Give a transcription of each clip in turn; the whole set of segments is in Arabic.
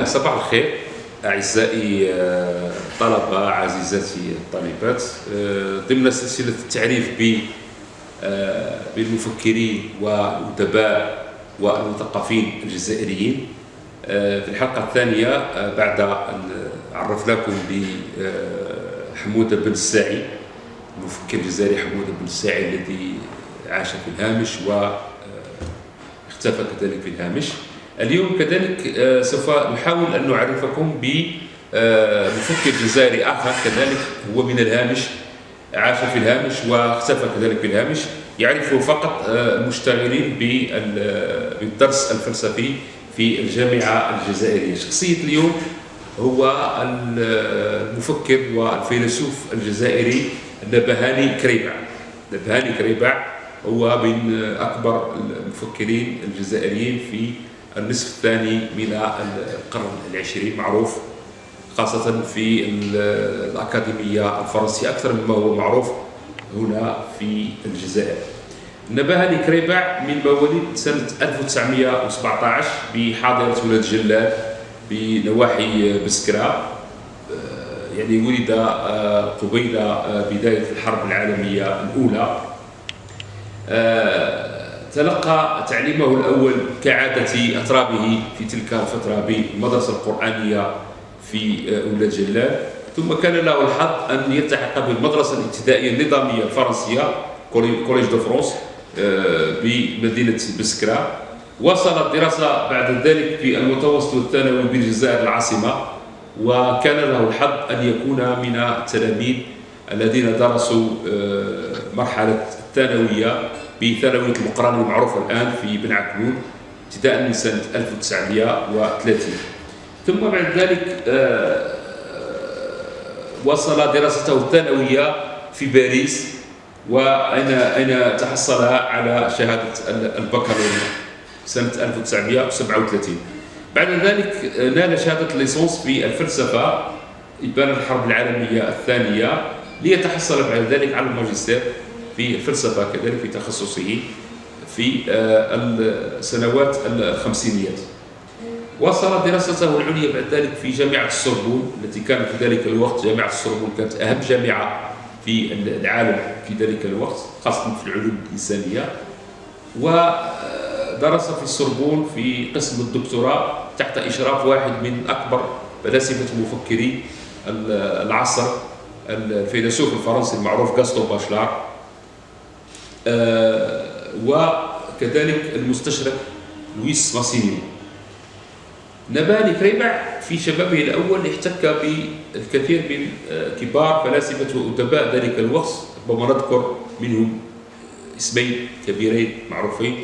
صباح الخير أعزائي الطلبة، عزيزاتي الطالبات. ضمن سلسلة التعريف بالمفكرين والأدباء والمثقفين الجزائريين، في الحلقة الثانية بعد أن عرفناكم بحمودة بن الساعي، المفكر الجزائري حمودة بن الساعي الذي عاش في الهامش واختفى كذلك في الهامش. اليوم كذلك سوف نحاول أن نعرفكم بمفكر جزائري آخر كذلك هو من الهامش، عاش في الهامش واختفى كذلك في الهامش، يعرفه فقط المشتغلين بالدرس الفلسفي في الجامعة الجزائرية. شخصية اليوم هو المفكر والفيلسوف الجزائري نبهاني كريبع. نبهاني كريبع هو من أكبر المفكرين الجزائريين في النصف الثاني من القرن العشرين، معروف خاصة في الأكاديمية الفرنسية أكثر مما هو معروف هنا في الجزائر. نبهاني كريبع من مواليد سنة 1917 بحاضرة ولاد جلال بنواحي بسكرة، يعني ولد قبيل بداية الحرب العالمية الأولى. تلقى تعليمه الأول كعادة أترابه في تلك الفترة بالمدرسة القرآنية في ولاد جلال، ثم كان له الحظ أن يلتحق بالمدرسة الابتدائية النظامية الفرنسية كوليج دو فرانس بمدينة بسكرة. وصل الدراسة بعد ذلك في المتوسط والثانوي بالجزائر العاصمة، وكان له الحظ أن يكون من التلاميذ الذين درسوا مرحلة الثانوية بثانوية المقران المعروفة الآن في بن عكنون ابتداء من سنة 1930. ثم بعد ذلك وصل دراسته الثانوية في باريس، وأين تحصل على شهادة البكالوريا سنة 1937. بعد ذلك نال شهادة الليسونس في الفلسفة إبان الحرب العالمية الثانية، ليتحصل بعد ذلك على الماجستير في الفلسفة كذلك في تخصصه في السنوات الخمسينيات. وصل دراسته العليا بعد ذلك في جامعة السوربون التي كانت في ذلك الوقت، جامعة السوربون كانت أهم جامعة في العالم في ذلك الوقت خاصة في العلوم الإنسانية. ودرس في السوربون في قسم الدكتوراه تحت إشراف واحد من أكبر فلاسفة ومفكري العصر، الفيلسوف الفرنسي المعروف غاستون باشلار، وكذلك المستشرق لويس ماسينيو. نبهاني كريبع في شبابه الأول احتك بالكثير من كبار فلاسفة وأدباء ذلك الوقت، ربما نذكر منهم اسمين كبيرين معروفين: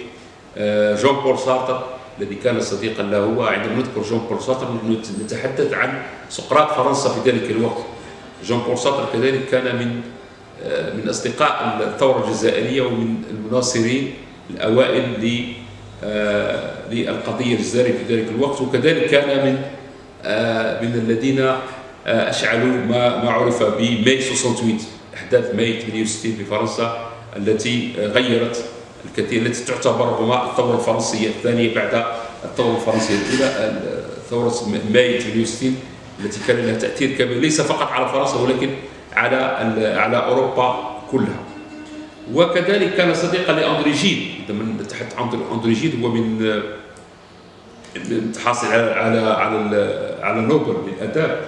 جون بول سارتر الذي كان صديقا له. وعندما نذكر جون بول سارتر نتحدث عن سقراط فرنسا في ذلك الوقت. جون بول سارتر كذلك كان من أصدقاء الثورة الجزائرية ومن المناصرين الأوائل للقضية الجزائرية في ذلك الوقت، وكذلك كان من الذين أشعلوا ما عرف بماي 68، أحداث ماي 68 في فرنسا التي غيرت الكثير، التي تعتبر ربما الثورة الفرنسية الثانية بعد الثورة الفرنسية الأولى. ثورة ماي 68 التي كان لها تأثير كبير ليس فقط على فرنسا ولكن على أوروبا كلها. وكذلك كان صديقا لأندري جيد. عندما نتحدث عن أندري جيد هو من حاصل على نوبل للآداب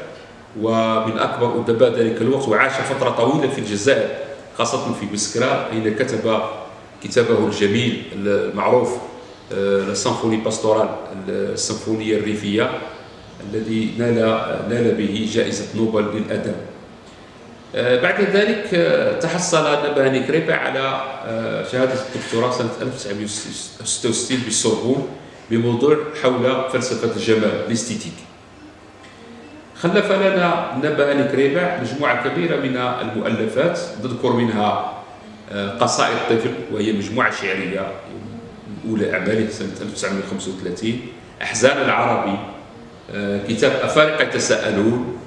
ومن أكبر أدباء ذلك الوقت، وعاش فترة طويلة في الجزائر خاصة في بسكرة حين كتب كتابه الجميل المعروف السيمفوني باستورال، السيمفونية الريفية، الذي نال به جائزة نوبل للأدب. بعد ذلك تحصل نبهاني كريبع على شهادة الدكتوراه سنة 1966 بالسوربون بموضوع حول فلسفة الجمال الاستيتيك. خلف لنا نبهاني كريبع مجموعة كبيرة من المؤلفات، نذكر منها قصائد طفل وهي مجموعة شعرية أولى أعماله سنة 1935، أحزان العربي، كتاب أفارقة يتساءلون،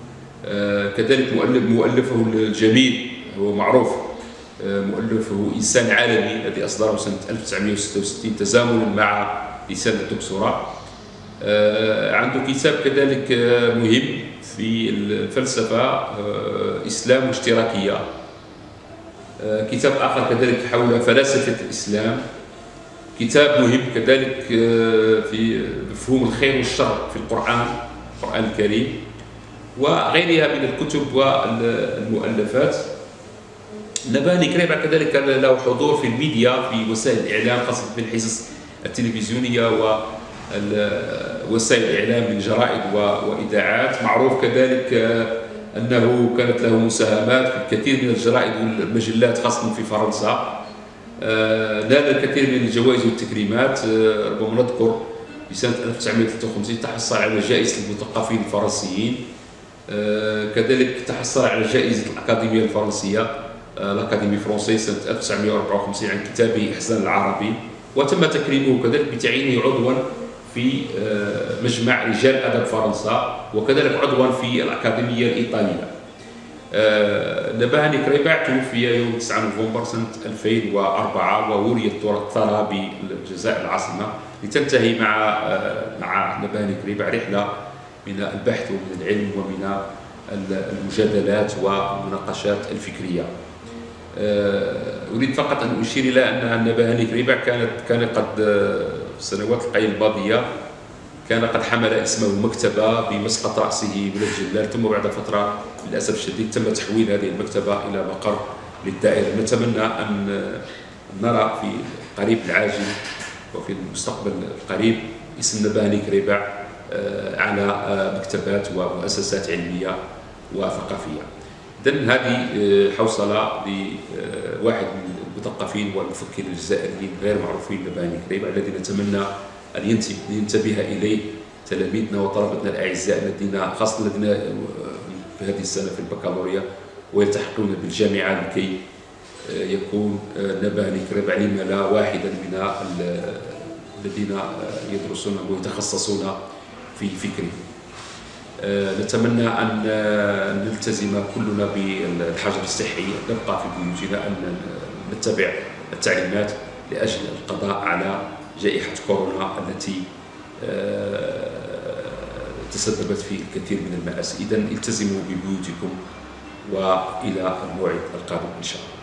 كذلك مؤلفه الجميل هو معروف مؤلفه إنسان عالمي الذي أصدره سنة 1966 تزامنا مع رسالة الدكتوراه. عنده كتاب كذلك مهم في الفلسفة، إسلام واشتراكية. كتاب آخر كذلك حول فلاسفة الإسلام. كتاب مهم كذلك في مفهوم الخير والشر في القرآن الكريم، وغيرها من الكتب والمؤلفات. نبهني كريبع كذلك له حضور في الميديا، في وسائل الإعلام، خاصة في الحصص التلفزيونية ووسائل الإعلام من جرائد وإذاعات. معروف كذلك أنه كانت له مساهمات في الكثير من الجرائد والمجلات خاصة في فرنسا. نال الكثير من الجوائز والتكريمات. ربما نذكر في سنة 1953 تحصل على جائزة المثقفين الفرنسيين. كذلك تحصل على جائزة الأكاديمية الفرنسية، الأكاديمي فرونسي، سنة 1954 عن كتابه إحسان العربي. وتم تكريمه كذلك بتعيينه عضوا في مجمع رجال أدب فرنسا، وكذلك عضوا في الأكاديمية الإيطالية. نبهني كريبع توفي يوم 9 نوفمبر سنة 2004، وولي الثرى بالجزائر العاصمة، لتنتهي مع نبهني كريبع رحلة من البحث ومن العلم ومن المجادلات والمناقشات الفكرية. أريد فقط أن أشير إلى أن نبهني كريبع كان قد في السنوات القليلة الماضية كان قد حمل اسمه المكتبة بمسقط رأسه بلاد جلال، ثم بعد فترة للأسف الشديد تم تحويل هذه المكتبة إلى مقر للدائرة. نتمنى أن نرى في القريب العاجل وفي المستقبل القريب اسم نبهني كريبع على مكتبات ومؤسسات علمية وثقافية. إذن هذه حوصلة لواحد من المثقفين والمفكرين الجزائريين غير معروفين، نبهني كريبع، الذي نتمنى أن ينتبه إليه تلاميذنا وطلبتنا الأعزاء الذين خاصة الذين في هذه السنة في البكالوريا ويلتحقون بالجامعة، لكي يكون نبهني كريبع لما لا واحدا من الذين يدرسون ويتخصصون في فكره. نتمنى أن نلتزم كلنا بالحجر الصحي، نبقى في بيوتنا، أن نتبع التعليمات لأجل القضاء على جائحة كورونا التي تسببت في الكثير من المآسي. إذن التزموا ببيوتكم، وإلى الموعد القادم إن شاء الله.